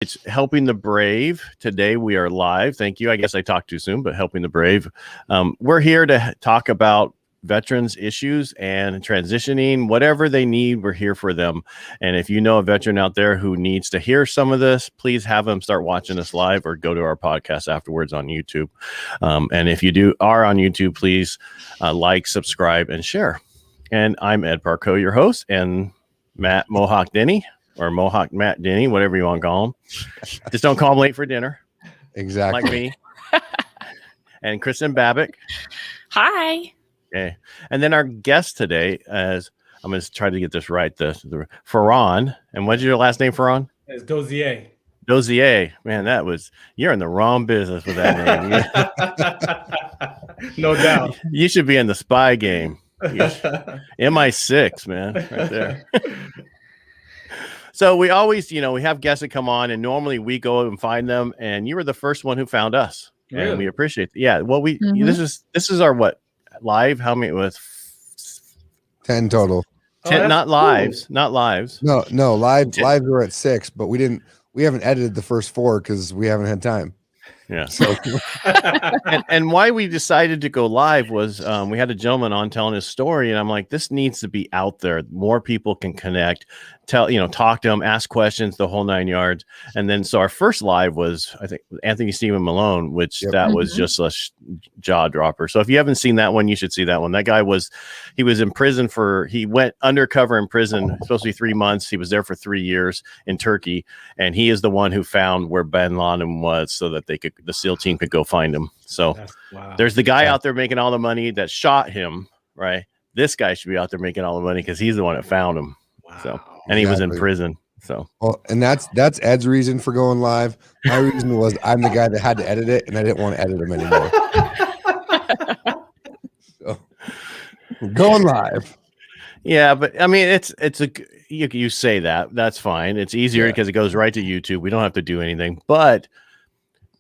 It's Helping the Brave. Today we are live. Thank you. I guess I talked too soon, but Helping the Brave. We're here to talk about veterans issues and transitioning, whatever they need, we're here for them. And if you know a veteran out there who needs to hear some of this, please have them start watching us live or go to our podcast afterwards on YouTube. And if you are on YouTube, please like, subscribe, and share. And I'm Ed Parco, your host, and Matt Mohawk Denny, or Mohawk Matt Denny, whatever you want to call him. Just don't call him late for dinner. Exactly. Like me. And Kristen Babick. Hi. Okay. And then our guest today is, I'm going to try to get this right, the Farron. And what's your last name, Farron? It's Dozier. Dozier. Man, you're in the wrong business with that name. No doubt. You should be in the spy game. MI6, man, right there. So we always, we have guests that come on, and normally we go and find them. And you were the first one who found us, and we appreciate it. Yeah. Well, this is our live? How many was 10 total? 10, not lives, cool. Not lives. No, lives were at 6, but we haven't edited the first 4 because we haven't had time. Yeah. So, and why we decided to go live was we had a gentleman on telling his story, and I'm like, this needs to be out there. More people can connect, talk to him, ask questions, the whole 9 yards. And then so our first live was, I think, Anthony Stephen Malone, which that was just a jaw dropper. So if you haven't seen that one, you should see that one. That guy was in prison he went undercover in prison, supposed to be 3 months. He was there for 3 years in Turkey, and he is the one who found where bin Laden was so that the SEAL team could go find him. So there's the guy out there making all the money that shot him, right? This guy should be out there making all the money because he's the one that found him. Wow. So, and he was in prison. So, well, and that's Ed's reason for going live. My reason was I'm the guy that had to edit it, and I didn't want to edit him anymore. So, going live. Yeah, but I mean, you say that's fine. It's easier because it goes right to YouTube. We don't have to do anything, but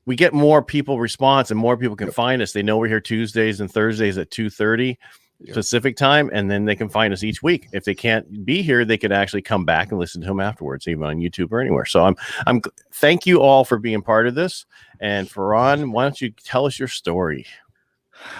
we get more people response and more people can find us. They know we're here Tuesdays and Thursdays at 2:30 Pacific time, and then they can find us each week. If they can't be here, they could actually come back and listen to them afterwards, even on YouTube or anywhere. So I'm thank you all for being part of this. And Farron, why don't you tell us your story?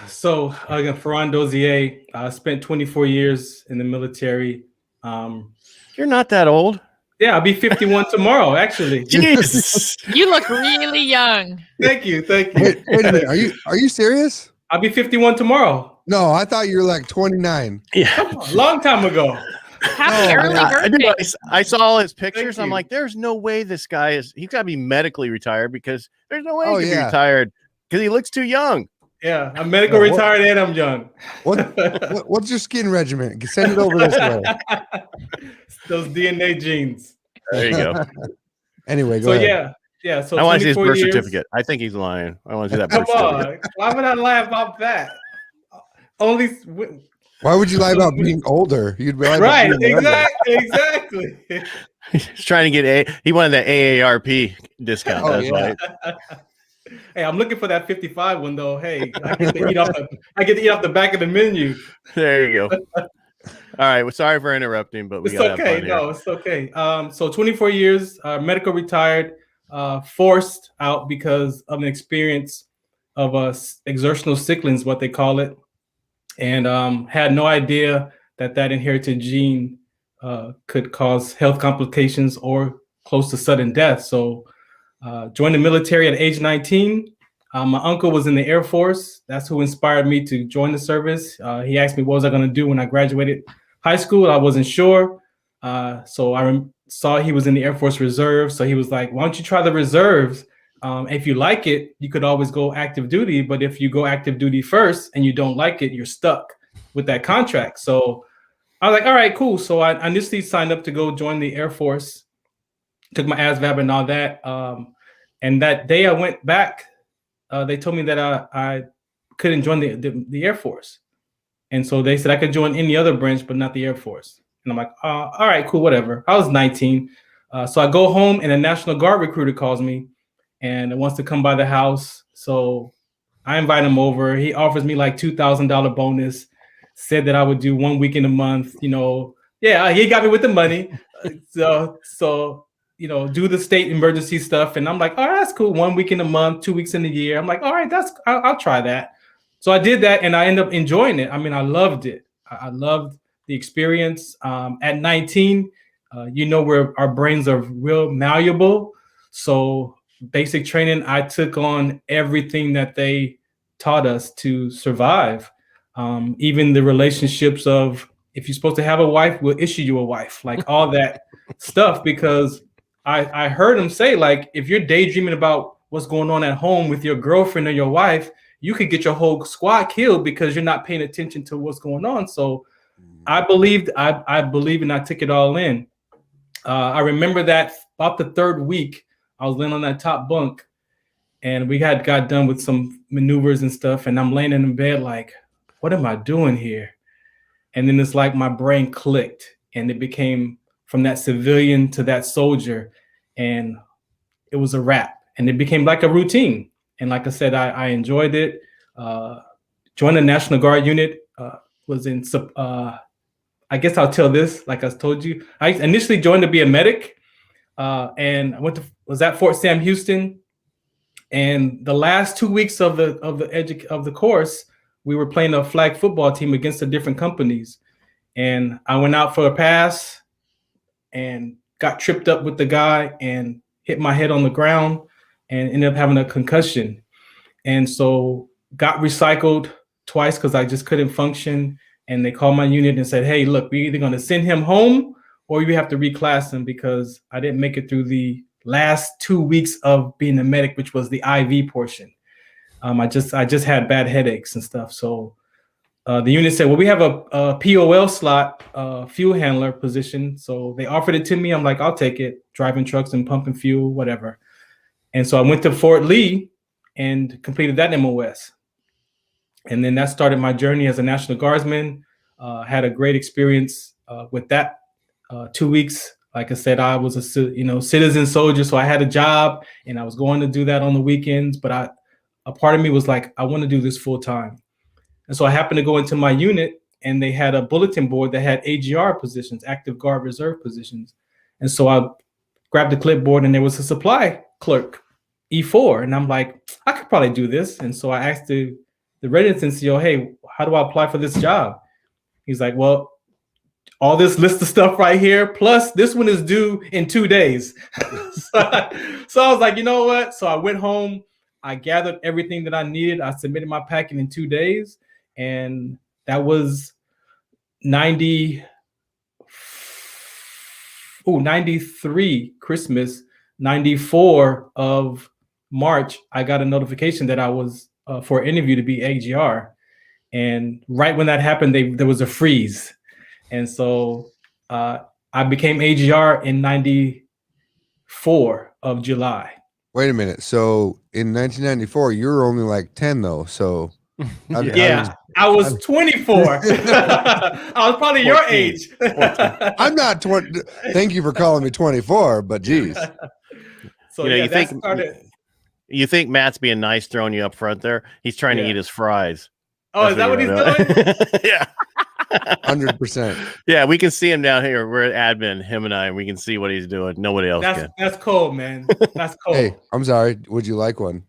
So again, Farron Dozier, spent 24 years in the military. You're not that old. Yeah, I'll be 51 tomorrow, actually. Jesus. You look really young. Thank you. Wait a minute. Are you serious? I'll be 51 tomorrow. No, I thought you were like 29. Yeah, long time ago. Happy early birthday. I saw all his pictures. I'm like, there's no way this guy he's got to be medically retired because there's no way he can be retired because he looks too young. Yeah, I'm medical retired and I'm young. What's your skin regimen? Send it over this way. Those DNA genes. There you go. Anyway, go ahead. Yeah. So I want to see his birth certificate. I think he's lying. I want to see that birth certificate. Why would I lie about that? Why would you lie about being older? You'd be right. Exactly. He's trying to get he wanted the AARP discount. That's right. Hey, I'm looking for that 55 one though. Hey, I get to eat off the back of the menu. There you go. All right. Well, sorry for interrupting, but it's okay. No, it's okay. So 24 years, medical retired, forced out because of an experience of exertional sickling is what they call it, and had no idea that inherited gene could cause health complications or close to sudden death. So joined the military at age 19. My uncle was in the Air Force. That's who inspired me to join the service. He asked me what was I going to do when I graduated high school. I wasn't sure. So I saw he was in the Air Force Reserve. So he was like, why don't you try the reserves? If you like it, you could always go active duty. But if you go active duty first and you don't like it, you're stuck with that contract. So I was like, all right, cool. So I initially signed up to go join the Air Force, took my ASVAB and all that. And that day I went back, they told me that I couldn't join the Air Force. And so they said I could join any other branch, but not the Air Force. And I'm like, all right, cool, whatever. I was 19. So I go home and a National Guard recruiter calls me and wants to come by the house. So I invite him over. He offers me like $2,000 bonus, said that I would do 1 week in a month, Yeah, he got me with the money. So do the state emergency stuff. And I'm like, all right, that's cool. 1 week in a month, 2 weeks in a year. I'm like, all right, I'll try that. So I did that, and I ended up enjoying it. I mean, I loved it. I loved the experience. At 19, where our brains are real malleable. So basic training, I took on everything that they taught us to survive. Even the relationships of, if you're supposed to have a wife, we'll issue you a wife, like all that stuff. Because I heard him say, like, if you're daydreaming about what's going on at home with your girlfriend or your wife, you could get your whole squad killed because you're not paying attention to what's going on. So I believed, I believe, and I took it all in. I remember that about the third week, I was laying on that top bunk, and we got done with some maneuvers and stuff. And I'm laying in bed like, what am I doing here? And then it's like my brain clicked, and it became from that civilian to that soldier, and it was a wrap, and it became like a routine. And like I said, I enjoyed it. Joined the National Guard unit, was in, I guess I'll tell this, like I told you, I initially joined to be a medic, and I was at Fort Sam Houston. And the last 2 weeks of the course, we were playing a flag football team against the different companies. And I went out for a pass and got tripped up with the guy and hit my head on the ground and ended up having a concussion. And so got recycled twice because I just couldn't function. And they called my unit and said, hey, look, we're either going to send him home or we have to reclass him because I didn't make it through the last 2 weeks of being a medic, which was the IV portion. I just had bad headaches and stuff. So the unit said, well, we have a POL slot, fuel handler position. So they offered it to me. I'm like, I'll take it, driving trucks and pumping fuel, whatever. And so I went to Fort Lee and completed that MOS. And then that started my journey as a National Guardsman. Had a great experience with that 2 weeks. Like I said, I was a citizen soldier, so I had a job and I was going to do that on the weekends. But a part of me was like, I want to do this full time. And so I happened to go into my unit, and they had a bulletin board that had AGR positions, active guard reserve positions. And so I grabbed the clipboard, and there was a supply clerk, E4, and I'm like, I could probably do this. And so I asked the readiness NCO, hey, how do I apply for this job? He's like, well, all this list of stuff right here, plus this one is due in 2 days. So I was like, you know what? So I went home, I gathered everything that I needed. I submitted my packet in 2 days, and that was 93 Christmas. 94 of March, I got a notification that I was for an interview to be AGR. And right when that happened, there was a freeze. And so I became AGR in 94 of July. Wait a minute. So in 1994, you were only like 10 though. So I was 24. I was probably 14, your age. I'm not 20. Thank you for calling me 24, but geez. So you think Matt's being nice throwing you up front there? He's trying to eat his fries. Oh, is that what he's doing? Yeah. 100%. Yeah, we can see him down here. We're at admin, him and I, and we can see what he's doing. Nobody else can. That's cold, man. That's cold. Hey, I'm sorry. Would you like one?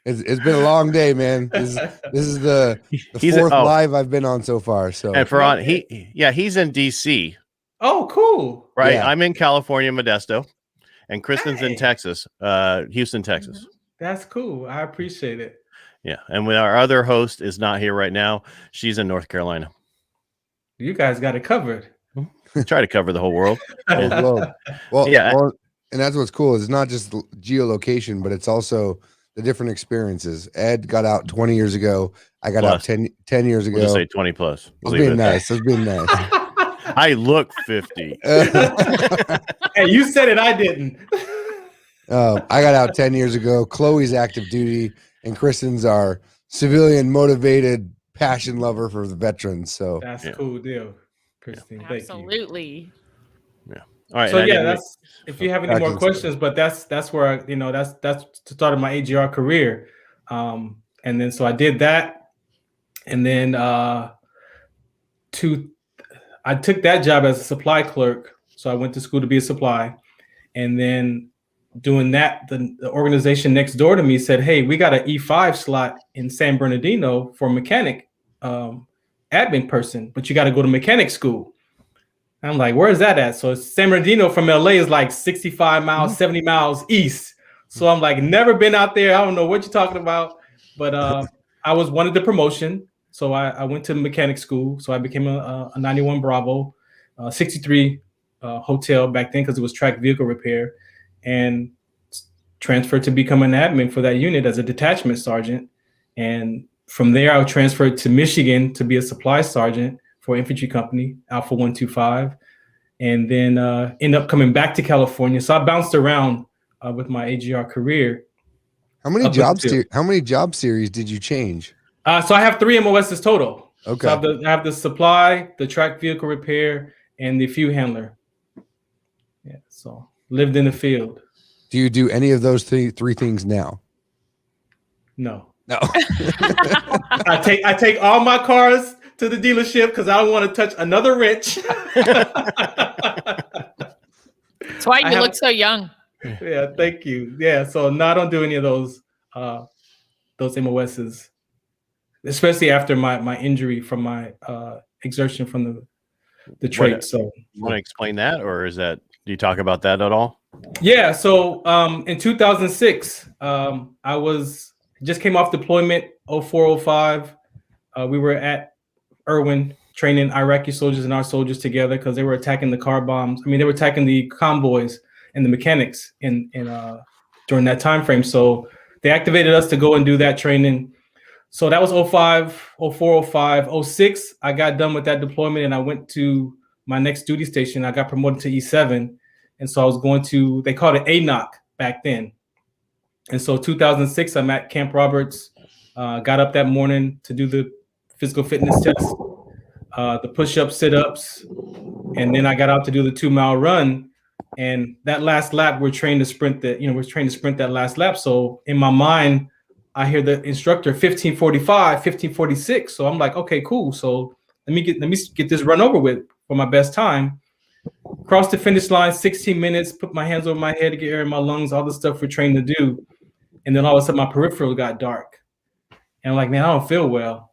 It's been a long day, man. This is the fourth live I've been on so far. So, and Farron, he's in DC. Oh, cool. Right. Yeah. I'm in California, Modesto, and Kristen's in Texas, Houston, Texas. That's cool. I appreciate it. Yeah. And when our other host is not here right now, she's in North Carolina. You guys got it covered. Try to cover the whole world. Well, and that's what's cool. It's not just geolocation, but it's also the different experiences. Ed got out 20 years ago. I got out 10 years ago. We'll just say 20 plus. I was being nice. I look 50. Hey, you said it. I didn't. I got out 10 years ago. Chloe's active duty, and Kristen's our civilian motivated passion lover for the veterans. So that's a cool deal, Christine. Absolutely. Yeah. All right. So that's if you have any more questions, but that's where that's the start of my AGR career. And then so I did that, and then I took that job as a supply clerk. So I went to school to be a supply. And then doing that, the organization next door to me said, hey, we got an E5 slot in San Bernardino for mechanic admin person, but you got to go to mechanic school. I'm like, where is that at? So San Bernardino from LA is like 65 miles, 70 miles east. So I'm like, never been out there. I don't know what you're talking about. But I wanted the promotion. So I went to mechanic school. So I became a 91 Bravo, 63 hotel back then because it was track vehicle repair, and transferred to become an admin for that unit as a detachment sergeant. And from there, I was transferred to Michigan to be a supply sergeant for infantry company, Alpha 125, and then end up coming back to California. So I bounced around with my AGR career. How many job series did you change? So I have 3 MOSs total. Okay. So I have the supply, the track vehicle repair, and the fuel handler. Yeah. So lived in the field. Do you do any of those three things now? No. I take all my cars to the dealership because I don't want to touch another wrench. That's why you look so young. Yeah, thank you. Yeah, so no, I don't do any of those MOSs, especially after my injury from my exertion from the trade. So you want to explain that, or do you talk about that at all? Yeah. So in 2006, I just came off deployment 0405. We were at Irwin training Iraqi soldiers and our soldiers together because they were attacking the car bombs. I mean, they were attacking the convoys and the mechanics in during that time frame. So they activated us to go and do that training. So that was 05, 04, 05, 06. I got done with that deployment and I went to my next duty station. I got promoted to E7. And so I was going to, they called it ANOC back then. And so 2006, I'm at Camp Roberts, got up that morning to do the physical fitness test, the push-ups, sit-ups, and then I got out to do the 2-mile run. And that last lap, we're trained to sprint that last lap. So in my mind, I hear the instructor 1545, 1546. So I'm like, okay, cool. So let me get this run over with for my best time. Cross the finish line, 16 minutes, put my hands over my head to get air in my lungs, all the stuff we're trained to do. And then all of a sudden my peripheral got dark. And I'm like, man, I don't feel well.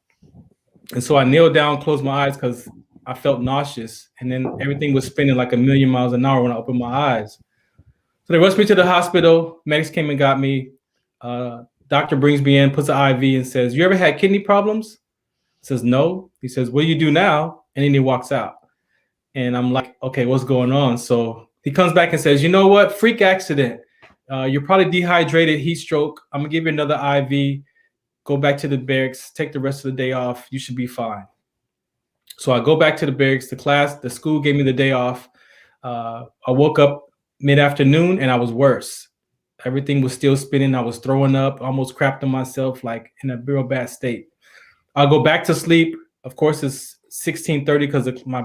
And so I kneeled down, closed my eyes because I felt nauseous. And then everything was spinning like 1,000,000 miles an hour when I opened my eyes. So they rushed me to the hospital. Medics came and got me. Doctor brings me in, puts an IV and says, you ever had kidney problems? I says, no. He says, what do you do now? And then he walks out. And I'm like, okay, what's going on? So he comes back and says, you know what? Freak accident. You're probably dehydrated, heat stroke. I'm going to give you another IV. Go back to the barracks. Take the rest of the day off. You should be fine. So I go back to the barracks. The school gave me the day off. I woke up mid-afternoon and I was worse. Everything was still spinning. I was throwing up, almost crapped on myself, like in a real bad state. I'll go back to sleep. Of course, it's 16:30 because my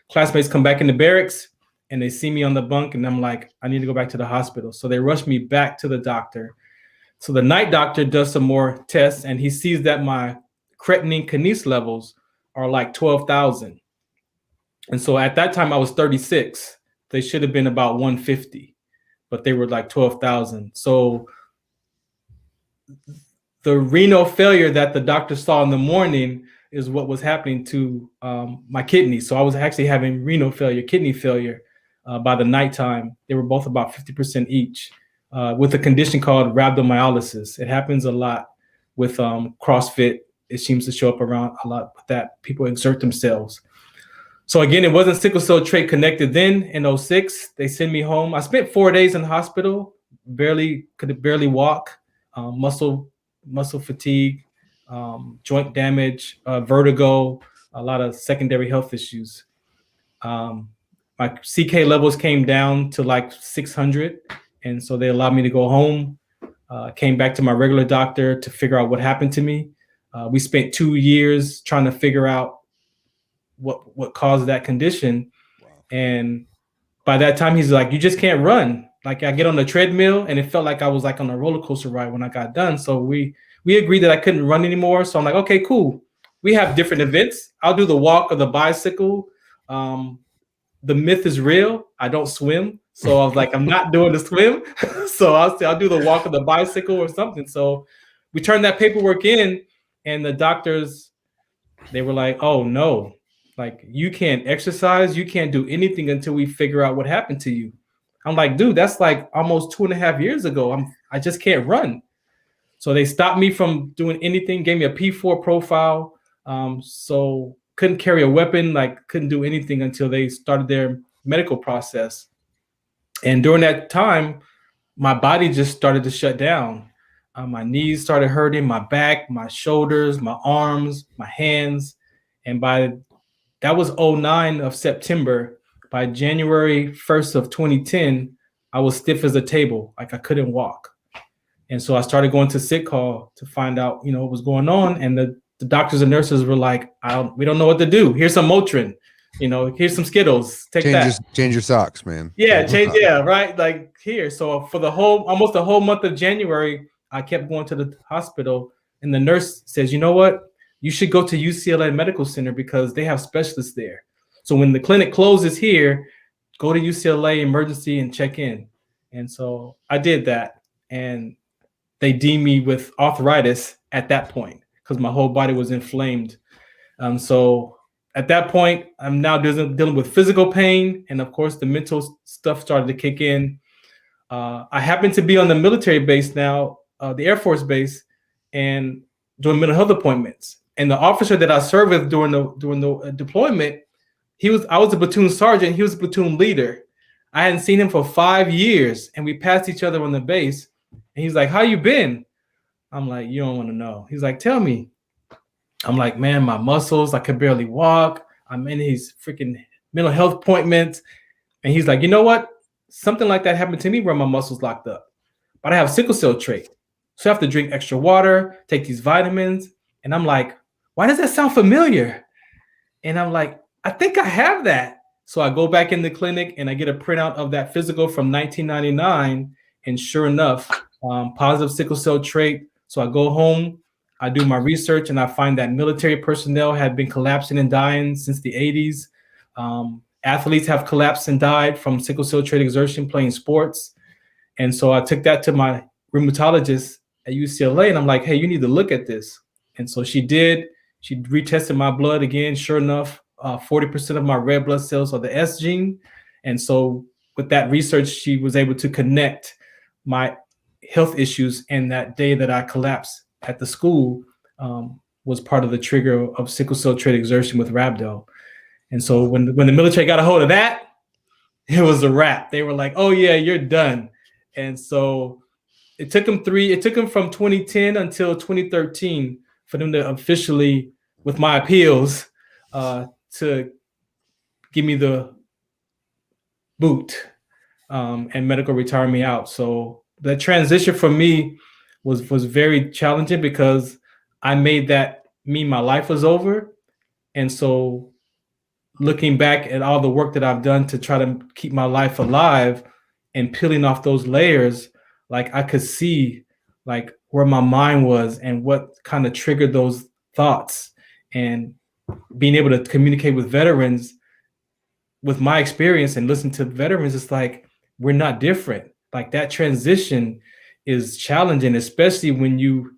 classmates come back in the barracks and they see me on the bunk and I'm like, I need to go back to the hospital. So they rush me back to the doctor. So the night doctor does some more tests and he sees that my creatinine kinase levels are like 12,000. And so at that time I was 36. They should have been about 150, but they were like 12,000. So the renal failure that the doctor saw in the morning is what was happening to my kidneys. So I was actually having renal failure, kidney failure by the nighttime. They were both about 50% each with a condition called rhabdomyolysis. It happens a lot with CrossFit. It seems to show up around a lot with that. People exert themselves. So again, it wasn't sickle cell trait connected then in 06. They send me home. I spent 4 days in the hospital, could barely walk, muscle fatigue, joint damage, vertigo, a lot of secondary health issues. My CK levels came down to like 600. And so they allowed me to go home, came back to my regular doctor to figure out what happened to me. We spent 2 years trying to figure out what caused that condition. Wow. And by that time, he's like, you just can't run. Like I get on the treadmill and it felt like I was like on a roller coaster ride when I got done. So we agreed that I couldn't run anymore. So I'm like, okay, cool. We have different events. I'll do the walk or the bicycle. the myth is real. I don't swim. So I was like, I'm not doing the swim. So I'll do the walk or the bicycle or something. So we turned that paperwork in, and the doctors, they were like, oh no, like you can't exercise. You can't do anything until we figure out what happened to you. I'm like, dude, that's like almost 2.5 years ago. I just can't run. So they stopped me from doing anything, gave me a P4 profile. So couldn't carry a weapon, like couldn't do anything until they started their medical process. And during that time, my body just started to shut down. My knees started hurting, my back, my shoulders, my arms, my hands. And that was 09 of September. By January 1st of 2010, I was stiff as a table, like I couldn't walk. And so I started going to sick call to find out, what was going on. And the doctors and nurses were like, we don't know what to do. Here's some Motrin, here's some Skittles. Change your socks, man. Yeah, right. Like here. So for almost the whole month of January, I kept going to the hospital, and the nurse says, you know what? You should go to UCLA Medical Center because they have specialists there. So when the clinic closes here, go to UCLA emergency and check in. And so I did that, and they deemed me with arthritis at that point because my whole body was inflamed. So at that point, I'm now dealing with physical pain, and of course, the mental stuff started to kick in. I happen to be on the military base now, the Air Force base, and doing mental health appointments. And the officer that I served with during the deployment, I was a platoon sergeant. He was a platoon leader. I hadn't seen him for 5 years, and we passed each other on the base. And he's like, "How you been?" I'm like, "You don't want to know." He's like, "Tell me." I'm like, "Man, my muscles, I could barely walk. I'm in these freaking mental health appointments." And he's like, "You know what? Something like that happened to me where my muscles locked up. But I have sickle cell trait. So I have to drink extra water, take these vitamins." And I'm like, "Why does that sound familiar?" And I'm like, "I think I have that." So I go back in the clinic and I get a printout of that physical from 1999. And sure enough, positive sickle cell trait. So I go home, I do my research, and I find that military personnel had been collapsing and dying since the 80s. Athletes have collapsed and died from sickle cell trait exertion playing sports. And so I took that to my rheumatologist at UCLA, and I'm like, "Hey, you need to look at this." And so she did. She retested my blood again. Sure enough, 40% of my red blood cells are the S gene. And so with that research, she was able to connect my health issues, and that day that I collapsed at the school was part of the trigger of sickle cell trait exertion with rhabdo. And so when the military got a hold of that, it was a wrap. They were like, "Oh yeah, you're done." And so it took them from 2010 until 2013 for them to officially, with my appeals, to give me the boot and medical retire me out. So the transition for me was very challenging because I made that mean my life was over. And so looking back at all the work that I've done to try to keep my life alive and peeling off those layers, like I could see like where my mind was and what kind of triggered those thoughts. And being able to communicate with veterans with my experience and listen to veterans, it's like, we're not different. Like that transition is challenging, especially when you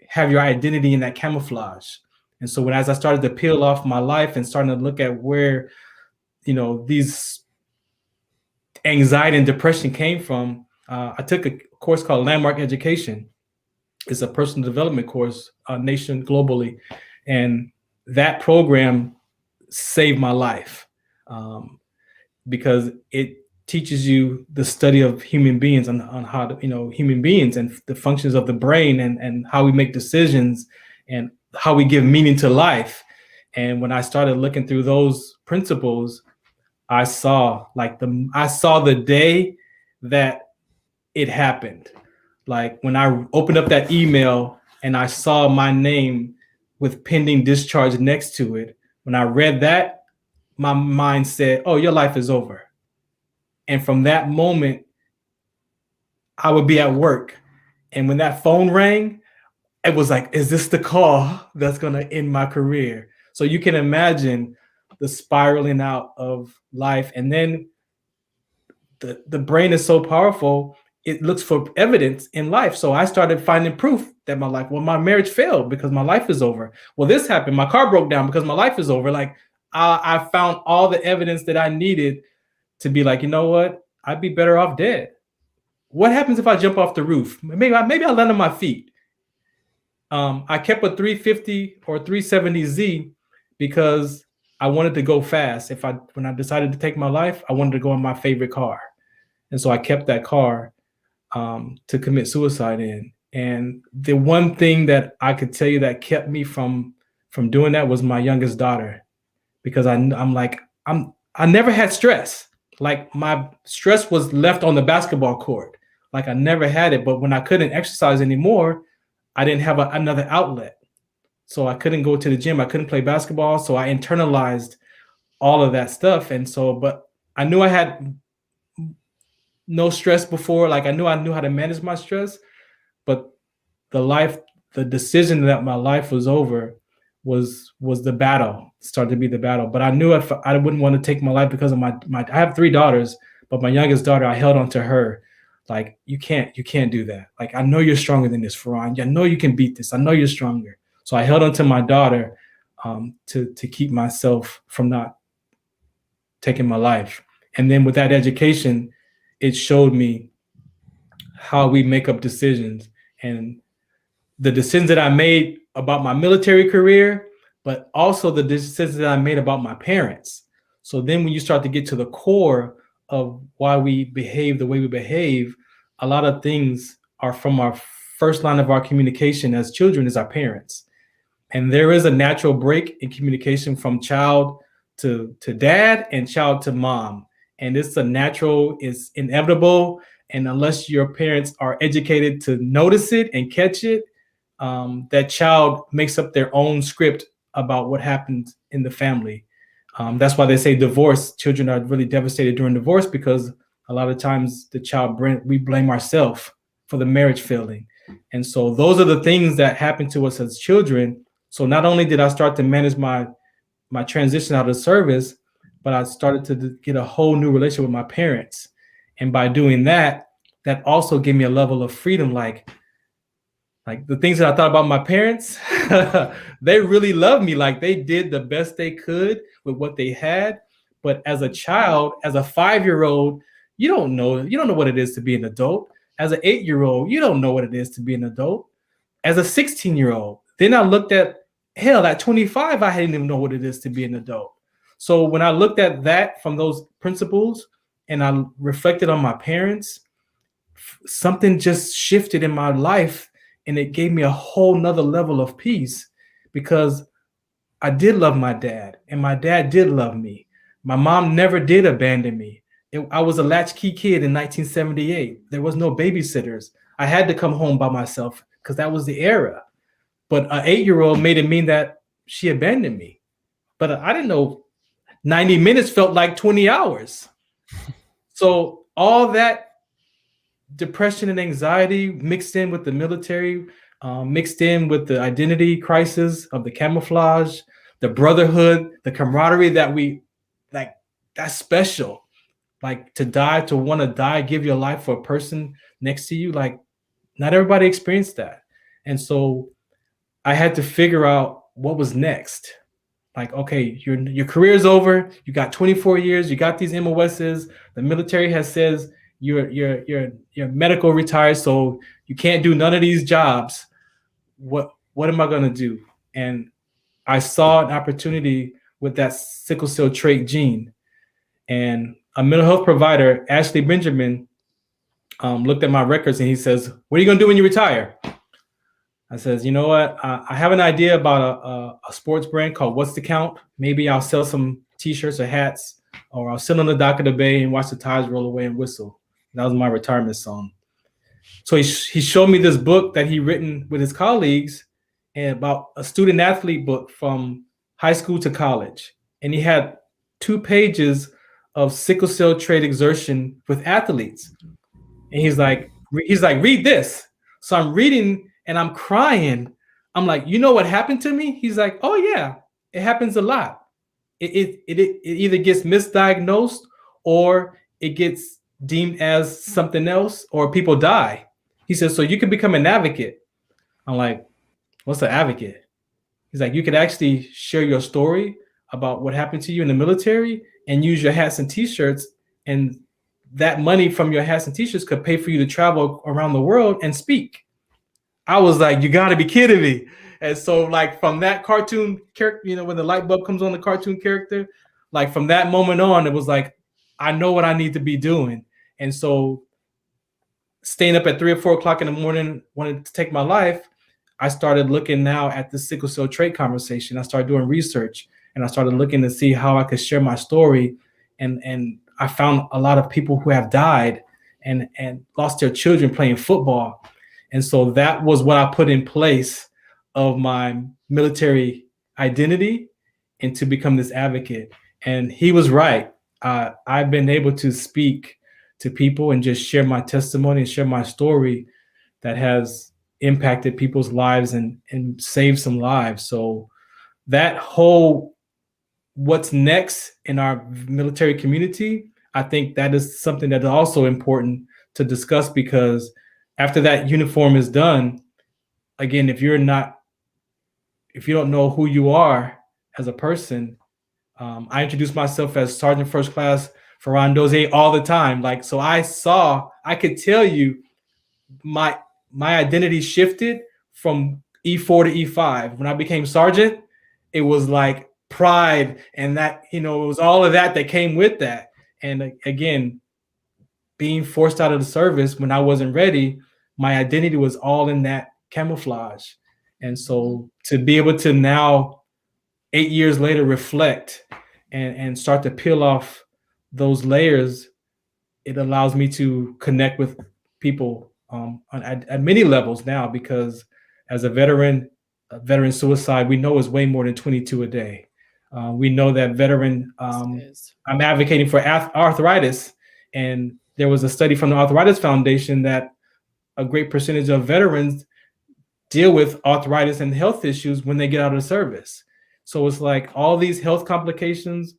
have your identity in that camouflage. And so as I started to peel off my life and starting to look at where, these anxiety and depression came from, I took a course called Landmark Education. It's a personal development course, nation globally. And that program saved my life because it teaches you the study of human beings on how to, human beings and the functions of the brain and how we make decisions and how we give meaning to life. And when I started looking through those principles, I saw the day that it happened. Like when I opened up that email and I saw my name with pending discharge next to it, when I read that, my mind said, "Oh, your life is over." And from that moment, I would be at work. And when that phone rang, it was like, is this the call that's going to end my career? So you can imagine the spiraling out of life. And then the brain is so powerful, it looks for evidence in life. So I started finding proof that my marriage failed because my life is over. Well, this happened. My car broke down because my life is over. Like I found all the evidence that I needed to be like, you know what? I'd be better off dead. What happens if I jump off the roof? Maybe I land on my feet. I kept a 350 or 370Z because I wanted to go fast. When I decided to take my life, I wanted to go in my favorite car. And so I kept that car to commit suicide in. And the one thing that I could tell you that kept me from doing that was my youngest daughter, because I never had stress. Like my stress was left on the basketball court. Like I never had it, but when I couldn't exercise anymore, I didn't have another outlet. So I couldn't go to the gym. I couldn't play basketball. So I internalized all of that stuff. And so, but I knew I had no stress before. Like I knew how to manage my stress, but the decision that my life was over was the battle, started to be the battle. But I knew if I wouldn't want to take my life because of I have 3 daughters, but my youngest daughter, I held on to her. Like, you can't do that. Like, I know you're stronger than this, Farron. I know you can beat this. I know you're stronger. So I held on to my daughter to keep myself from not taking my life. And then with that education, it showed me how we make up decisions, and the decisions that I made about my military career, but also the decisions that I made about my parents. So then when you start to get to the core of why we behave the way we behave, a lot of things are from our first line of our communication as children is our parents. And there is a natural break in communication from child to dad and child to mom. And it's inevitable. And unless your parents are educated to notice it and catch it, that child makes up their own script about what happens in the family. That's why they say children are really devastated during divorce, because a lot of times we blame ourselves for the marriage failing. And so those are the things that happen to us as children. So not only did I start to manage my transition out of service, but I started to get a whole new relationship with my parents. And by doing that, that also gave me a level of freedom. Like the things that I thought about my parents, they really loved me. Like they did the best they could with what they had. But as a child, as a 5-year-old, you don't know what it is to be an adult. As an 8-year-old, you don't know what it is to be an adult. As a 16-year-old, then I looked at, at 25, I didn't even know what it is to be an adult. So when I looked at that from those principles and I reflected on my parents, something just shifted in my life, and it gave me a whole nother level of peace, because I did love my dad and my dad did love me. My mom never did abandon me. I was a latchkey kid in 1978. There was no babysitters. I had to come home by myself because that was the era. But an 8-year-old made it mean that she abandoned me. But I didn't know 90 minutes felt like 20 hours. So all that depression and anxiety mixed in with the military, mixed in with the identity crisis of the camouflage, the brotherhood, the camaraderie that that's special. Like to want to die, give your life for a person next to you. Like not everybody experienced that. And so I had to figure out what was next. Like, okay, your career is over. You got 24 years. You got these MOSs. The military says you're medical retired, so you can't do none of these jobs. What am I gonna do? And I saw an opportunity with that sickle cell trait gene, and a mental health provider, Ashley Benjamin, looked at my records and he says, "What are you gonna do when you retire?" I says, "You know what? I have an idea about a sports brand called What's the Count? Maybe I'll sell some T-shirts or hats, or I'll sit on the dock of the bay and watch the tides roll away and whistle." That was my retirement song. So he showed me this book that he written with his colleagues, and about a student athlete book from high school to college. And he had 2 pages of sickle cell trait exertion with athletes. And he's like, "Read this." So I'm reading and I'm crying. I'm like, "You know what happened to me?" He's like, "Oh yeah, it happens a lot." it either gets misdiagnosed or it gets deemed as something else, or people die. He says, so you can become an advocate. I'm like, what's an advocate? He's like, you could actually share your story about what happened to you in the military and use your hats and t-shirts, and that money from your hats and t-shirts could pay for you to travel around the world and speak. I was like, you got to be kidding me. And so like from that cartoon character, you know, when the light bulb comes on the cartoon character, like from that moment on, it was like, I know what I need to be doing. And so staying up at 3 or 4 o'clock in the morning, wanting to take my life, I started looking now at the sickle cell trait conversation. I started doing research, and I started looking to see how I could share my story. And I found a lot of people who have died and lost their children playing football. And so that was what I put in place of my military identity and to become this advocate. And he was right. I've been able to speak to people and just share my testimony and share my story that has impacted people's lives and saved some lives. So that whole what's next in our military community, I think that is something that is also important to discuss, because after that uniform is done, again, if you don't know who you are as a person, I introduce myself as Sergeant First Class Farron Dozier all the time. Like, so I could tell you my identity shifted from E4 to E5. When I became sergeant, it was like pride, and that, you know, it was all of that came with that. And again, being forced out of the service when I wasn't ready, my identity was all in that camouflage. And so to be able to now, 8 years later, reflect and start to peel off those layers, it allows me to connect with people at many levels now, because as a veteran suicide, we know is way more than 22 a day. We know that veteran, I'm advocating for arthritis, and there was a study from the Arthritis Foundation that a great percentage of veterans deal with arthritis and health issues when they get out of the service. So it's like all these health complications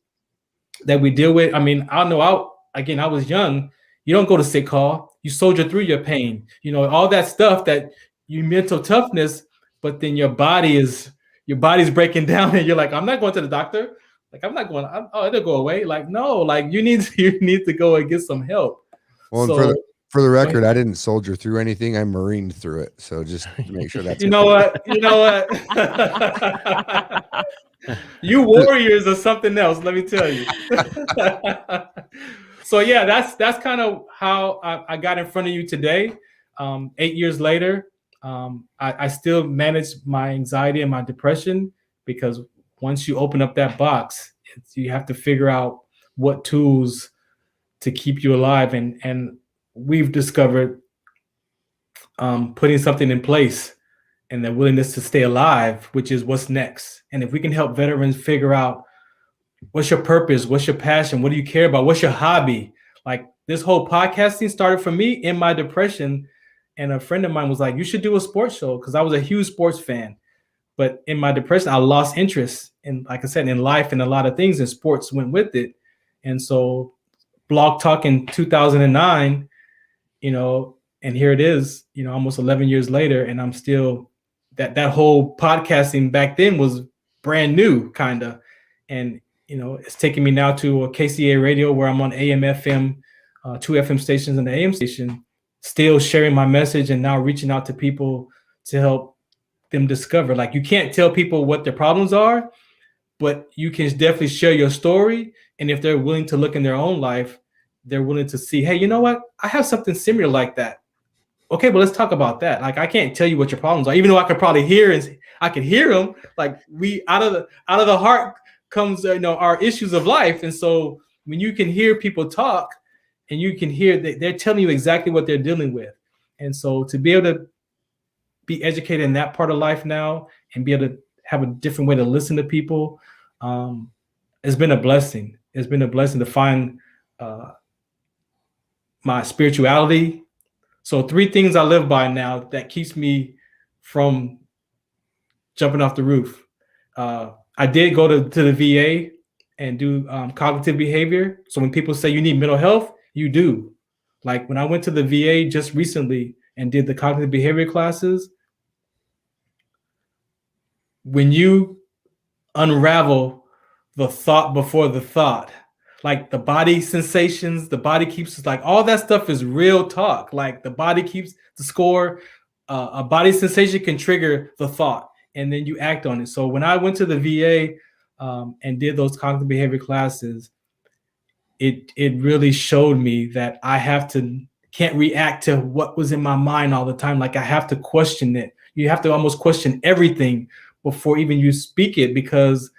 that we deal with. I mean, I know I was young. You don't go to sick call. You soldier through your pain. You know, all that stuff, that you mental toughness, but then your body's breaking down, and you're like, I'm not going to the doctor. Like, I'm not going. It'll go away. Like, no, like you need to go and get some help. Well, so, for the record, I didn't soldier through anything. I marined through it. So just to make sure that's you know what? You warriors are something else, let me tell you. So yeah, that's kind of how I got in front of you today. 8 years later, I still manage my anxiety and my depression, because once you open up that box, you have to figure out what tools to keep you alive. And we've discovered putting something in place, and the willingness to stay alive, which is what's next. And if we can help veterans figure out what's your purpose, what's your passion, what do you care about, what's your hobby? Like, this whole podcasting started for me in my depression. And a friend of mine was like, you should do a sports show, because I was a huge sports fan. But in my depression, I lost interest in, like I said, in life, and a lot of things, and sports went with it. And so Blog Talk in 2009, you know, and here it is, you know, almost 11 years later, and I'm still, that whole podcasting back then was brand new, kind of. And, you know, it's taking me now to a KCA radio, where I'm on AM, FM, 2 FM stations and the AM station, still sharing my message, and now reaching out to people to help them discover. Like, you can't tell people what their problems are, but you can definitely share your story. And if they're willing to look in their own life, they're willing to see, hey, you know what? I have something similar like that. Okay, well, let's talk about that. Like, I can't tell you what your problems are, even though I could probably hear, and I could hear them. Like, we out of the heart comes, you know, our issues of life. And so when you can hear people talk, and you can hear that they're telling you exactly what they're dealing with. And so to be able to be educated in that part of life now, and be able to have a different way to listen to people, it's been a blessing. It's been a blessing to find my spirituality. So 3 things I live by now that keeps me from jumping off the roof. I did go to the VA, and do cognitive behavior. So when people say you need mental health, you do. Like when I went to the VA just recently and did the cognitive behavior classes, when you unravel the thought before the thought, like the body sensations, the body keeps, like all that stuff is real talk. Like the body keeps the score. A body sensation can trigger the thought, and then you act on it. So when I went to the VA and did those cognitive behavior classes, it really showed me that I can't react to what was in my mind all the time. Like I have to question it. You have to almost question everything before even you speak it, because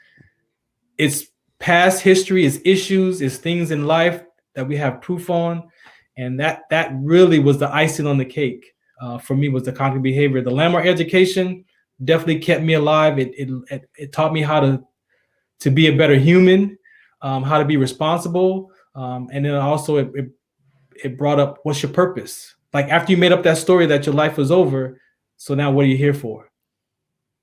it's past history, it's issues, it's things in life that we have proof on. And that really was the icing on the cake for me, was the cognitive behavior. The landmark education definitely kept me alive. It taught me how to be a better human, how to be responsible. And then also it brought up, what's your purpose? Like after you made up that story that your life was over, so now what are you here for?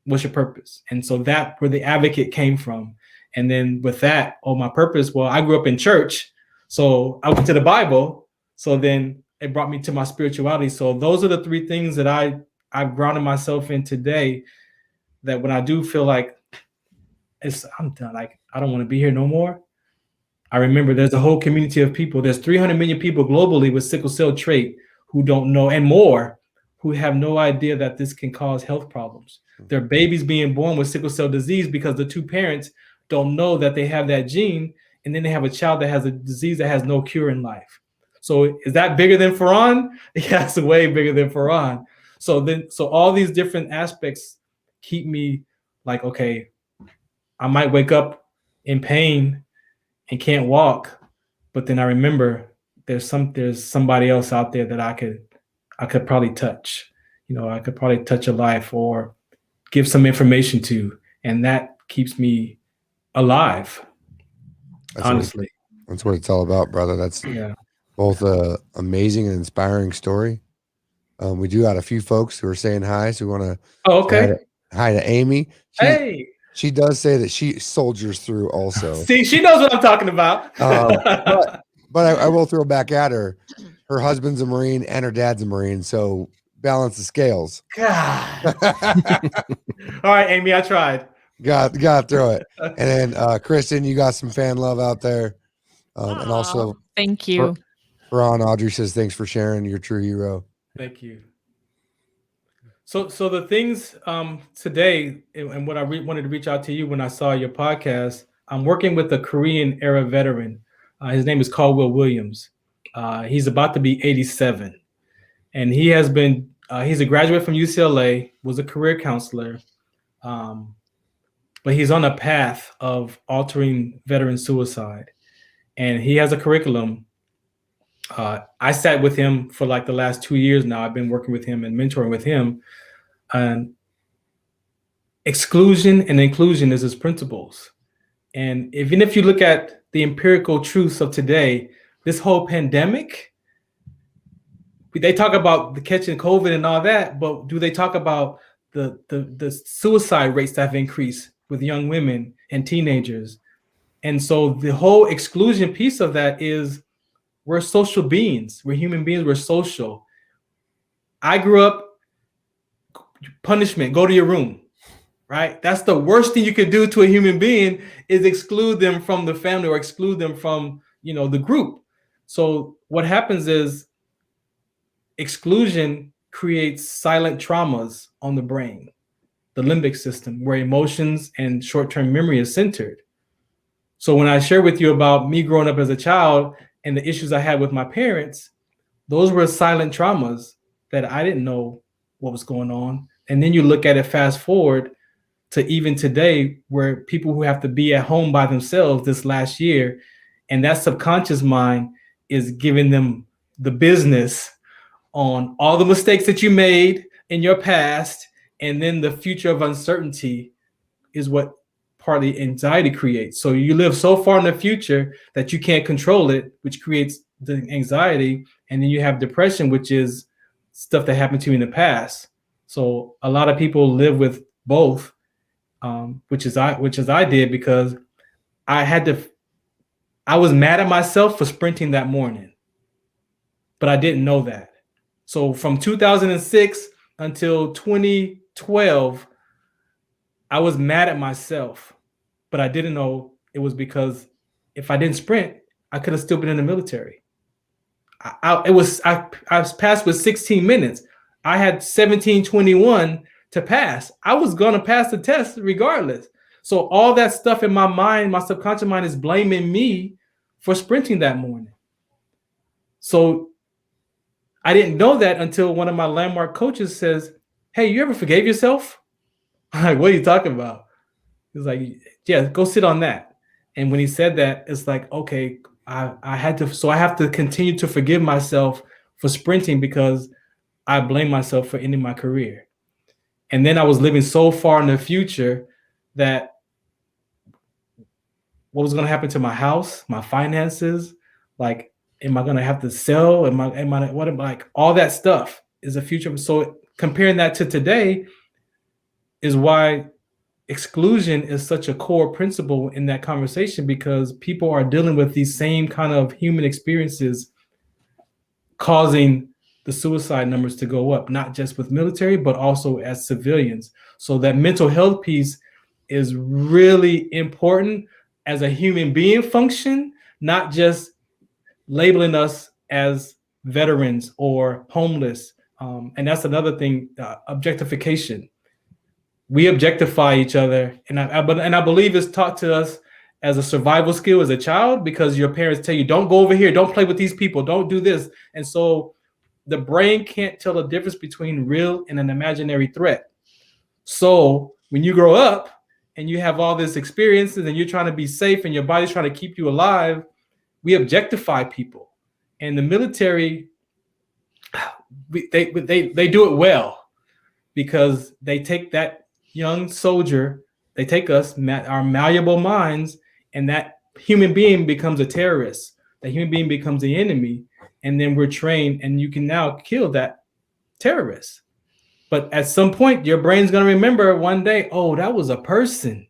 What's your purpose? And so that where the advocate came from. And then with that, my purpose, well, I grew up in church, so I went to the Bible. So then it brought me to my spirituality. So those are the three things that I've grounded myself in today, that when I do feel like I'm done, like I don't want to be here no more, I remember there's a whole community of people. There's 300 million people globally with sickle cell trait who don't know, and more, who have no idea that this can cause health problems. There are babies being born with sickle cell disease because the two parents don't know that they have that gene, and then they have a child that has a disease that has no cure in life. So is that bigger than Farron? Yeah, it's way bigger than Farron. So all these different aspects keep me like, okay, I might wake up in pain and can't walk, but then I remember there's somebody else out there that I could probably touch. I could probably touch a life or give some information to, and that keeps me alive. Honestly, that's what it's all about, brother. That's both a amazing and inspiring story. We do got a few folks who are saying hi, so we want to hi to Amy. She does say that she soldiers through also. See, she knows what I'm talking about. But I will throw back at her. Her husband's a Marine and her dad's a Marine, so balance the scales. God. All right, Amy, I tried. Got to throw it. And then Kristen, you got some fan love out there. And also thank you. Ron Audrey says thanks for sharing. Your true hero. Thank you. So the things today, and what I wanted to reach out to you when I saw your podcast, I'm working with a Korean era veteran. His name is Caldwell Williams. He's about to be 87. And he has been, he's a graduate from UCLA, was a career counselor. But he's on a path of altering veteran suicide. And he has a curriculum. I sat with him for like the last 2 years now. I've been working with him and mentoring with him. And exclusion and inclusion is his principles. And even if you look at the empirical truths of today, this whole pandemic, they talk about the catching COVID and all that, but do they talk about the suicide rates that have increased with young women and teenagers? And so the whole exclusion piece of that is we're social beings. We're human beings. We're social. I grew up, punishment, go to your room, right? That's the worst thing you could do to a human being, is exclude them from the family or exclude them from, the group. So what happens is exclusion creates silent traumas on the brain, the limbic system, where emotions and short-term memory is centered. So when I share with you about me growing up as a child and the issues I had with my parents, those were silent traumas that I didn't know what was going on. And then you look at it fast forward to even today, where people who have to be at home by themselves this last year, and that subconscious mind is giving them the business on all the mistakes that you made in your past. And then the future of uncertainty is what partly anxiety creates. So you live so far in the future that you can't control it, which creates the anxiety. And then you have depression, which is stuff that happened to you in the past. So a lot of people live with both, which is I did, because I was mad at myself for sprinting that morning, but I didn't know that. So from 2006 until 2012, I was mad at myself, but I didn't know it was because if I didn't sprint, I could have still been in the military. I was passed with 16 minutes. I had 17:21 to pass. I was going to pass the test regardless. So all that stuff in my mind, my subconscious mind is blaming me for sprinting that morning. So I didn't know that until one of my landmark coaches says, "Hey, you ever forgave yourself?" I'm like, "What are you talking about?" He's like, "Yeah, go sit on that." And when he said that, it's like, okay, I have to continue to forgive myself for sprinting because I blame myself for ending my career. And then I was living so far in the future that what was going to happen to my house, my finances, like, am I going to have to sell? All that stuff is a future. So comparing that to today is why exclusion is such a core principle in that conversation, because people are dealing with these same kind of human experiences causing the suicide numbers to go up, not just with military, but also as civilians. So that mental health piece is really important as a human being function, not just labeling us as veterans or homeless. And that's another thing, objectification. We objectify each other. And I believe it's taught to us as a survival skill as a child, because your parents tell you, don't go over here, don't play with these people, don't do this. And so the brain can't tell the difference between real and an imaginary threat. So when you grow up and you have all these experiences and you're trying to be safe and your body's trying to keep you alive, we objectify people. And the military, they do it well, because they take that young soldier, they take us, our malleable minds, and that human being becomes a terrorist. That human being becomes the enemy. And then we're trained, and you can now kill that terrorist. But at some point, your brain's going to remember one day, oh, that was a person.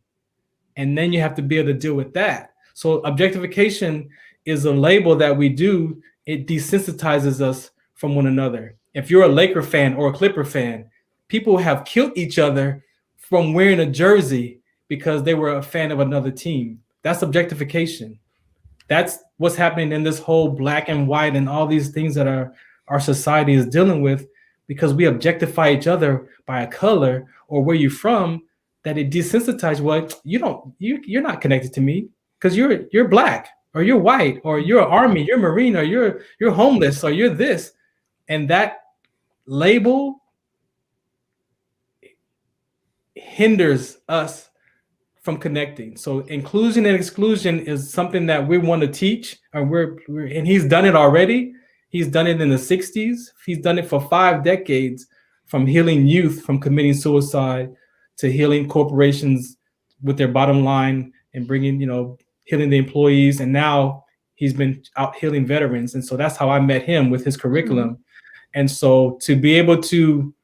And then you have to be able to deal with that. So objectification is a label that we do. It desensitizes us from one another. If you're a Laker fan or a Clipper fan, people have killed each other from wearing a jersey because they were a fan of another team. That's objectification. That's what's happening in this whole black and white and all these things that our society is dealing with, because we objectify each other by a color or where you're from, that it desensitizes. Well, you're not connected to me because you're black, or you're white, or you're an Army, you're Marine, or you're homeless, or you're this. And that label hinders us from connecting. So inclusion and exclusion is something that we want to teach, and and he's done it already. He's done it in the 60s. He's done it for 5 decades, from healing youth from committing suicide to healing corporations with their bottom line and bringing, healing the employees. And now he's been out healing veterans. And so that's how I met him, with his curriculum. Mm-hmm. And so to be able to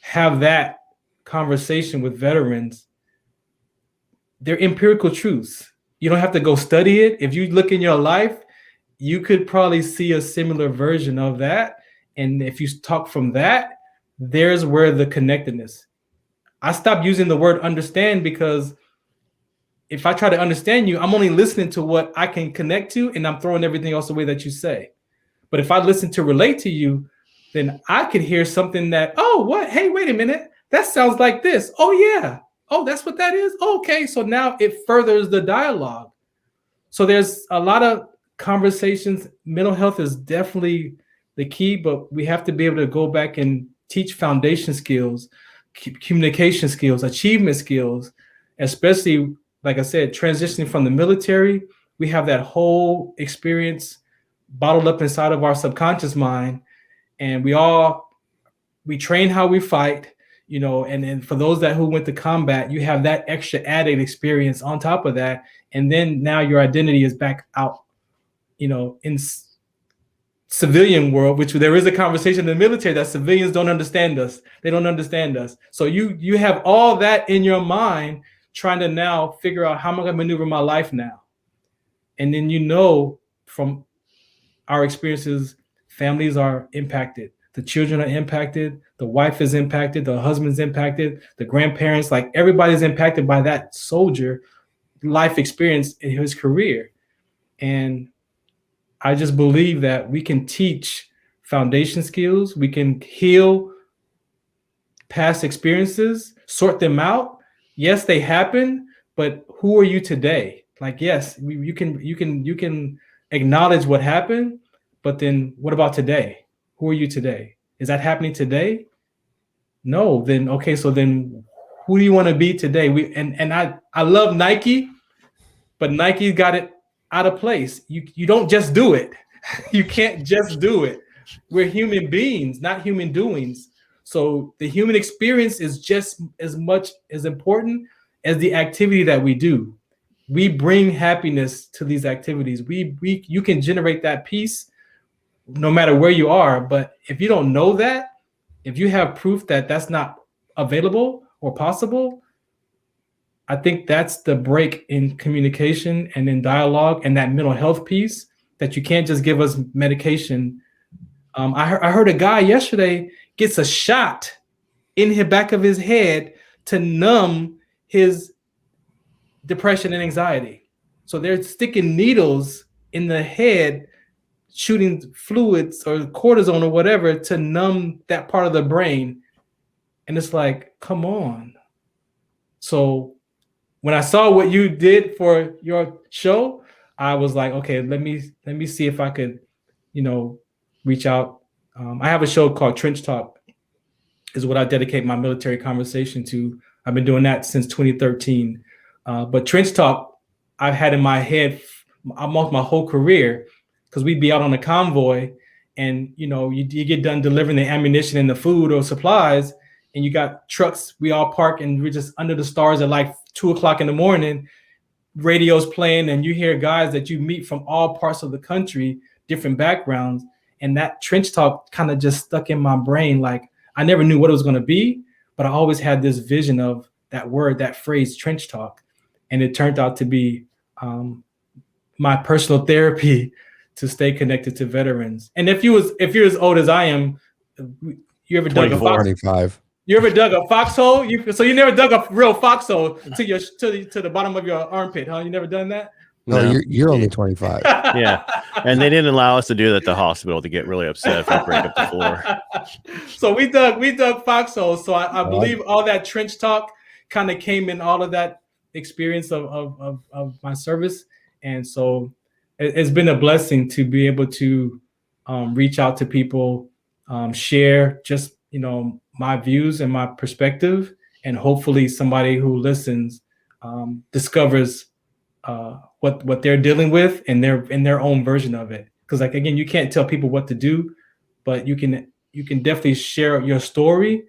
have that conversation with veterans, they're empirical truths. You don't have to go study it. If you look in your life, you could probably see a similar version of that. And if you talk from that, there's where the connectedness. I stopped using the word understand, because if I try to understand you, I'm only listening to what I can connect to, and I'm throwing everything else away that you say. But if I listen to relate to you, then I could hear something that, oh, what? Hey, wait a minute. That sounds like this. Oh, yeah. Oh, that's what that is. Okay. So now it furthers the dialogue. So there's a lot of conversations. Mental health is definitely the key, but we have to be able to go back and teach foundation skills, communication skills, achievement skills, especially, like I said, transitioning from the military. We have that whole experience bottled up inside of our subconscious mind. And we train how we fight, and then for those who went to combat, you have that extra added experience on top of that. And then now your identity is back out, in civilian world, which there is a conversation in the military that civilians don't understand us. They don't understand us. So you have all that in your mind, trying to now figure out how am I going to maneuver my life now. And then, from our experiences, families are impacted. The children are impacted. The wife is impacted. The husband's impacted. The grandparents, like everybody's impacted by that soldier life experience in his career. And I just believe that we can teach foundation skills. We can heal past experiences, sort them out. Yes, they happen, but who are you today? Like, yes, you can acknowledge what happened, but then what about today? Who are you today? Is that happening today? No. Then okay, so then who do you want to be today? I love Nike, but Nike got it out of place. You don't just do it. You can't just do it. We're human beings, not human doings. So the human experience is just as much as important as the activity that we do. We bring happiness to these activities. You can generate that peace no matter where you are. But if you don't know that, if you have proof that that's not available or possible, I think that's the break in communication and in dialogue and that mental health piece, that you can't just give us medication. I heard a guy yesterday gets a shot in the back of his head to numb his depression and anxiety. So they're sticking needles in the head, shooting fluids or cortisone or whatever to numb that part of the brain. And it's like, come on. So when I saw what you did for your show, I was like, okay, let me see if I could, reach out. I have a show called Trench Talk, is what I dedicate my military conversation to. I've been doing that since 2013. But Trench Talk, I've had in my head almost my whole career, because we'd be out on a convoy and, you get done delivering the ammunition and the food or supplies, and you got trucks, we all park and we're just under the stars at like 2:00 in the morning, radio's playing, and you hear guys that you meet from all parts of the country, different backgrounds. And that Trench Talk kind of just stuck in my brain. Like, I never knew what it was going to be, but I always had this vision of that word, that phrase, Trench Talk. And it turned out to be my personal therapy to stay connected to veterans. And if you're as old as I am, you ever dug a foxhole? You ever dug a foxhole? So you never dug a real foxhole to the bottom of your armpit, huh? You never done that? No, you're only 25. Yeah, and they didn't allow us to do that at the hospital to get really upset if we break up the floor. So we dug foxholes. So I believe all that Trench Talk kind of came in all of that experience of my service, and so it's been a blessing to be able to reach out to people, share just my views and my perspective, and hopefully somebody who listens discovers what they're dealing with in their own version of it. Because, like, again, you can't tell people what to do, but you can definitely share your story,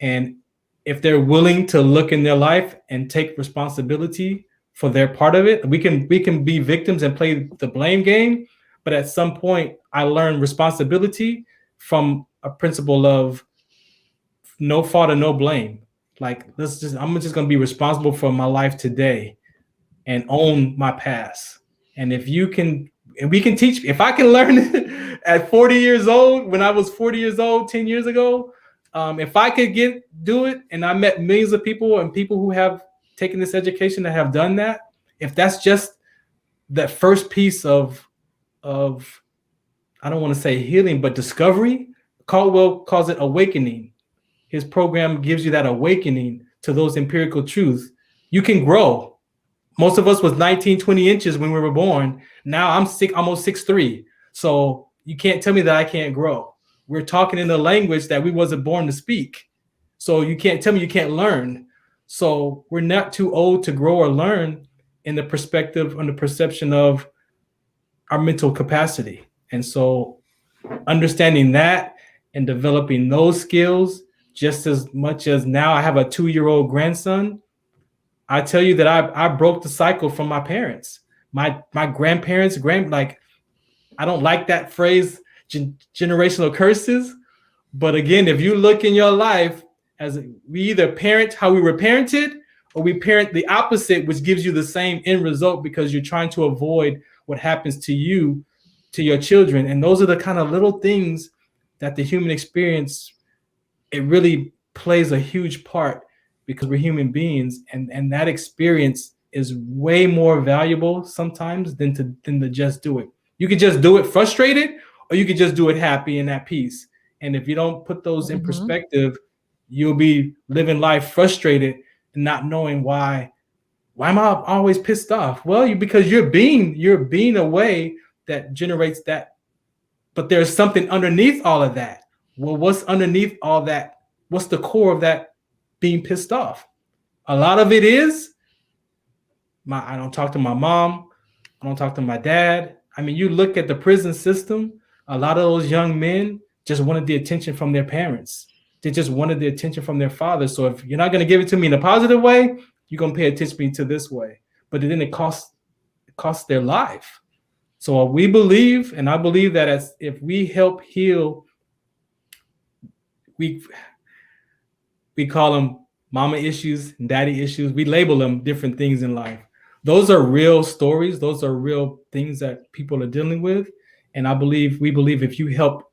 and if they're willing to look in their life and take responsibility for their part of it, we can be victims and play the blame game. But at some point, I learned responsibility from a principle of no fault and no blame. Like, I'm just going to be responsible for my life today and own my past. And we can teach, if I can learn at 40 years old, when I was 40 years old, 10 years ago, if I could do it, and I met millions of people and people who have taken this education that have done that, if that's just that first piece of I don't want to say healing, but discovery, Caldwell calls it awakening. His program gives you that awakening to those empirical truths. You can grow. Most of us was 19, 20 inches when we were born. Now I'm almost 6'3". So you can't tell me that I can't grow. We're talking in a language that we wasn't born to speak. So you can't tell me you can't learn. So we're not too old to grow or learn in the perspective and the perception of our mental capacity. And so understanding that and developing those skills, just as much as now I have a 2-year-old grandson, I tell you that I broke the cycle from my parents, my grandparents, I don't like that phrase, generational curses. But again, if you look in your life, as we either parent how we were parented, or we parent the opposite, which gives you the same end result because you're trying to avoid what happens to you, to your children. And those are the kind of little things that the human experience, it really plays a huge part because we're human beings, and that experience is way more valuable sometimes than to just do it. You could just do it frustrated, or you could just do it happy and at peace. And if you don't put those in perspective, you'll be living life frustrated and not knowing why am I always pissed off? Well, because you're being a way that generates that. But there's something underneath all of that. Well, what's underneath all that? What's the core of that being pissed off? A lot of it is I don't talk to my mom. I don't talk to my dad. I mean, you look at the prison system, a lot of those young men just wanted the attention from their parents. They just wanted the attention from their father. So if you're not going to give it to me in a positive way, you're going to pay attention to this way. But then it costs their life. So we believe, and I believe that if we help heal, we call them mama issues and daddy issues. We label them different things in life. Those are real stories. Those are real things that people are dealing with. And we believe if you help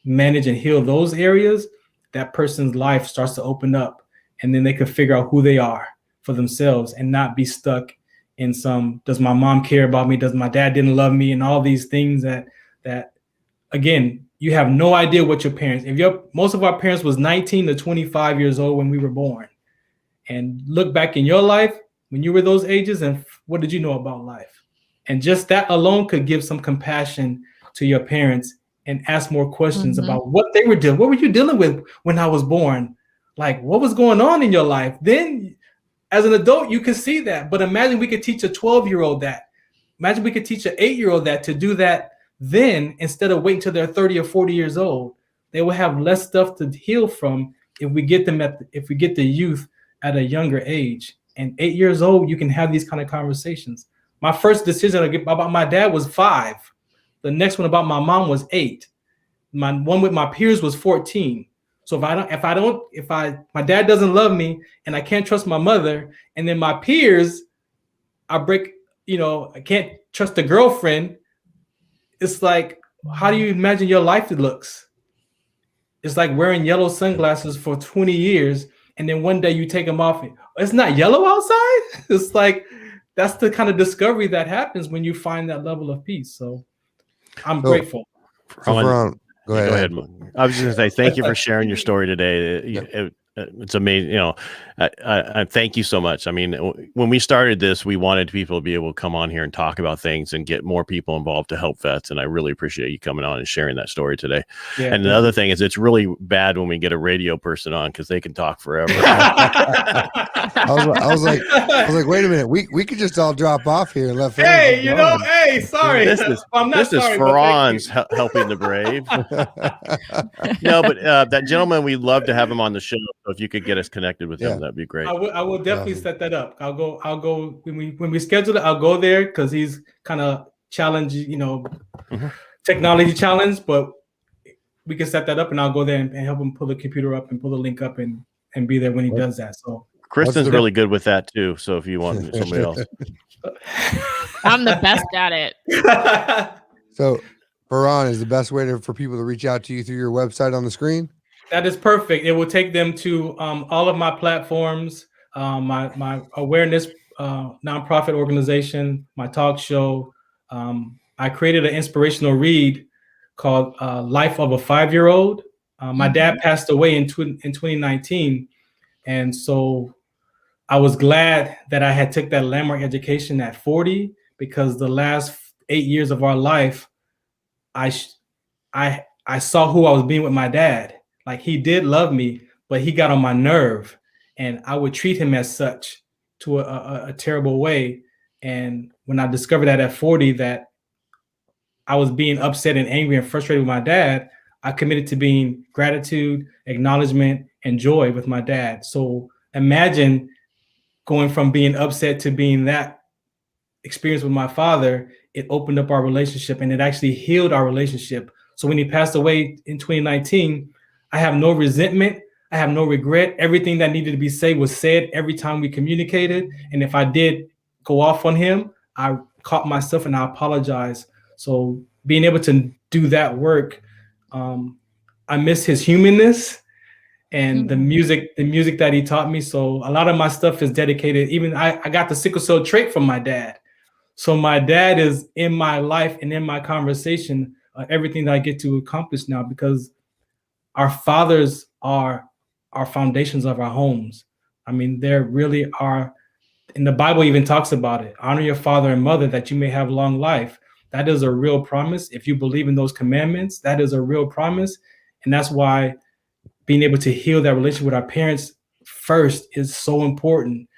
manage and heal those areas, that person's life starts to open up, and then they can figure out who they are for themselves and not be stuck in does my mom care about me? Does my dad didn't love me? And all these things that again, you have no idea what your parents, most of our parents was 19 to 25 years old when we were born. And look back in your life when you were those ages, and what did you know about life? And just that alone could give some compassion to your parents and ask more questions about what they were doing. What were you dealing with when I was born? Like, what was going on in your life? Then as an adult, you can see that. But imagine we could teach a 12-year-old that. Imagine we could teach an 8-year-old that to do that then, instead of waiting till they're 30 or 40 years old. They will have less stuff to heal from if we get the youth at a younger age. And 8 years old, you can have these kind of conversations. My first decision about my dad was 5. The next one about my mom was 8. My one with my peers was 14. So if my dad doesn't love me and I can't trust my mother, and then my peers, I can't trust a girlfriend. It's like, how do you imagine your life looks? It's like wearing yellow sunglasses for 20 years, and then one day you take them off. It's not yellow outside. It's like, that's the kind of discovery that happens when you find that level of peace. So I'm grateful. Go ahead. I was just going to say, thank you for sharing your story today. It's amazing. I thank you so much. I mean, when we started this, we wanted people to be able to come on here and talk about things and get more people involved to help vets. And I really appreciate you coming on and sharing that story today. Yeah, and the other thing is, it's really bad when we get a radio person on, because they can talk forever. I was like, wait a minute. We could just all drop off here and let. Hey, sorry. This is Farron's helping the brave. No, but that gentleman, we'd love to have him on the show. So if you could get us connected with him, that'd be great. I will definitely set that up. I'll go when we schedule it. I'll go there because he's kind of challenged, technology challenge. But we can set that up, and I'll go there and help him pull the computer up and pull the link up and be there when he does that. So Kristen's really good with that too. So if you want somebody else, I'm the best at it. So Farron, is the best way for people to reach out to you through your website on the screen? That is perfect. It will take them to all of my platforms, my awareness nonprofit organization, my talk show. I created an inspirational read called Life of a 5-Year-Old. My dad passed away in 2019. And so I was glad that I had took that landmark education at 40, because the last 8 years of our life, I saw who I was being with my dad. Like, he did love me, but he got on my nerve, and I would treat him as such to a terrible way. And when I discovered that at 40, that I was being upset and angry and frustrated with my dad, I committed to being gratitude, acknowledgement, and joy with my dad. So imagine going from being upset to being that experience with my father. It opened up our relationship, and it actually healed our relationship. So when he passed away in 2019, I have no resentment. I have no regret. Everything that needed to be said was said every time we communicated. And if I did go off on him, I caught myself and I apologize. So being able to do that work, I miss his humanness and the music that he taught me. So a lot of my stuff is dedicated. Even I got the sickle cell trait from my dad. So my dad is in my life and in my conversation, everything that I get to accomplish now, because our fathers are our foundations of our homes. I mean, there really are, and the Bible even talks about it. Honor your father and mother that you may have long life. That is a real promise. If you believe in those commandments, that is a real promise. And that's why being able to heal that relationship with our parents first is so important,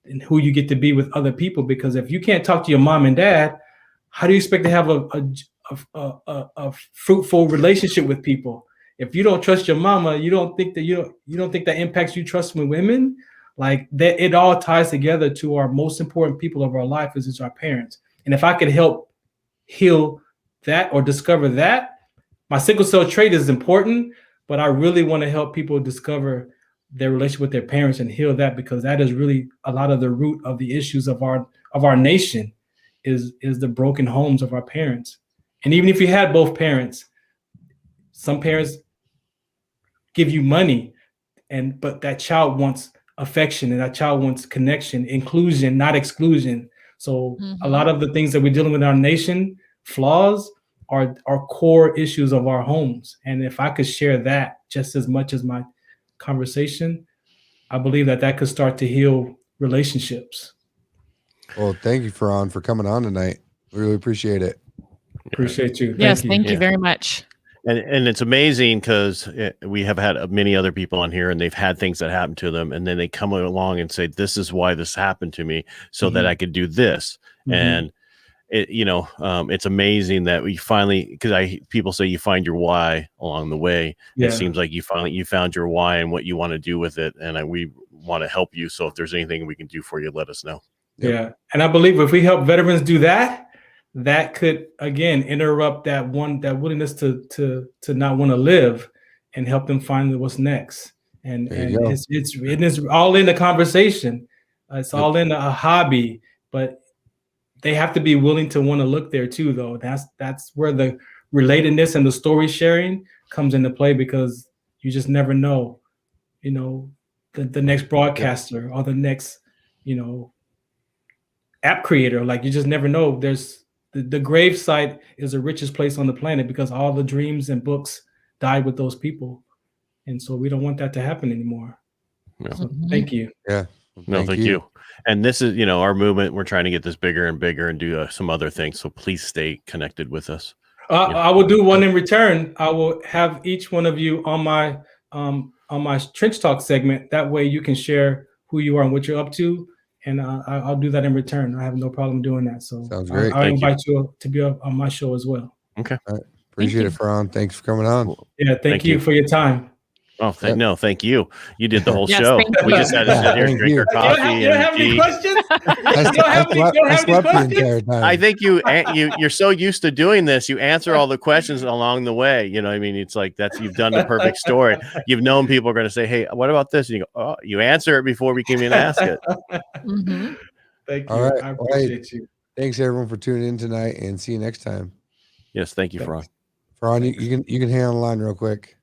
and who you get to be with other people. Because if you can't talk to your mom and dad, how do you expect to have a fruitful relationship with people? If you don't trust your mama, you don't think that impacts you trust with women. Like that, it all ties together to our most important people of our life is our parents. And if I could help heal that or discover that, my sickle cell trait is important, but I really want to help people discover their relationship with their parents and heal that, because that is really a lot of the root of the issues of our nation is the broken homes of our parents. And even if you had both parents, some parents give you money, but that child wants affection and that child wants connection, inclusion, not exclusion. So a lot of the things that we're dealing with in our nation, flaws, are core issues of our homes. And if I could share that just as much as my conversation, I believe that could start to heal relationships. Well, thank you, Farron, for coming on tonight. We really appreciate it. Appreciate you. Thank you very much. And it's amazing because we have had many other people on here and they've had things that happen to them, and then they come along and say, this is why this happened to me, so that I could do this. And it's amazing that we finally, because people say you find your why along the way. It seems like you found your why and what you want to do with it, and we want to help you. So if there's anything we can do for you, let us know. Yeah, and I believe if we help veterans do that, that could again interrupt that willingness to not want to live, and help them find what's next. And it's all in the conversation. It's all in a hobby, but they have to be willing to want to look there too, though. That's where the relatedness and the story sharing comes into play, because you just never know, the next broadcaster or the next, app creator. Like, you just never know. There's the grave site is the richest place on the planet, because all the dreams and books died with those people. And so we don't want that to happen anymore. No. So thank you. Yeah. No, thank you. And this is, our movement. We're trying to get this bigger and bigger and do some other things. So please stay connected with us. I will do one in return. I will have each one of you on my Trench Talk segment. That way you can share who you are and what you're up to. And I'll do that in return. I have no problem doing that. So sounds great. I'll invite you to be on my show as well. Okay. All right. Appreciate it, Farron. Thanks for coming on. Yeah. Thank you for your time. Oh, thank you. You did the whole show. We just had to sit here and drink our coffee. You don't have any questions? I slept the entire time. I think you're so used to doing this. You answer all the questions along the way. It's like you've done the perfect story. You've known people are going to say, hey, what about this? And you go, oh, you answer it before we can even ask it. Thank you. All right. I appreciate you. Thanks everyone for tuning in tonight, and see you next time. Yes. Thank you, Farron. Farron, you can hang on the line real quick.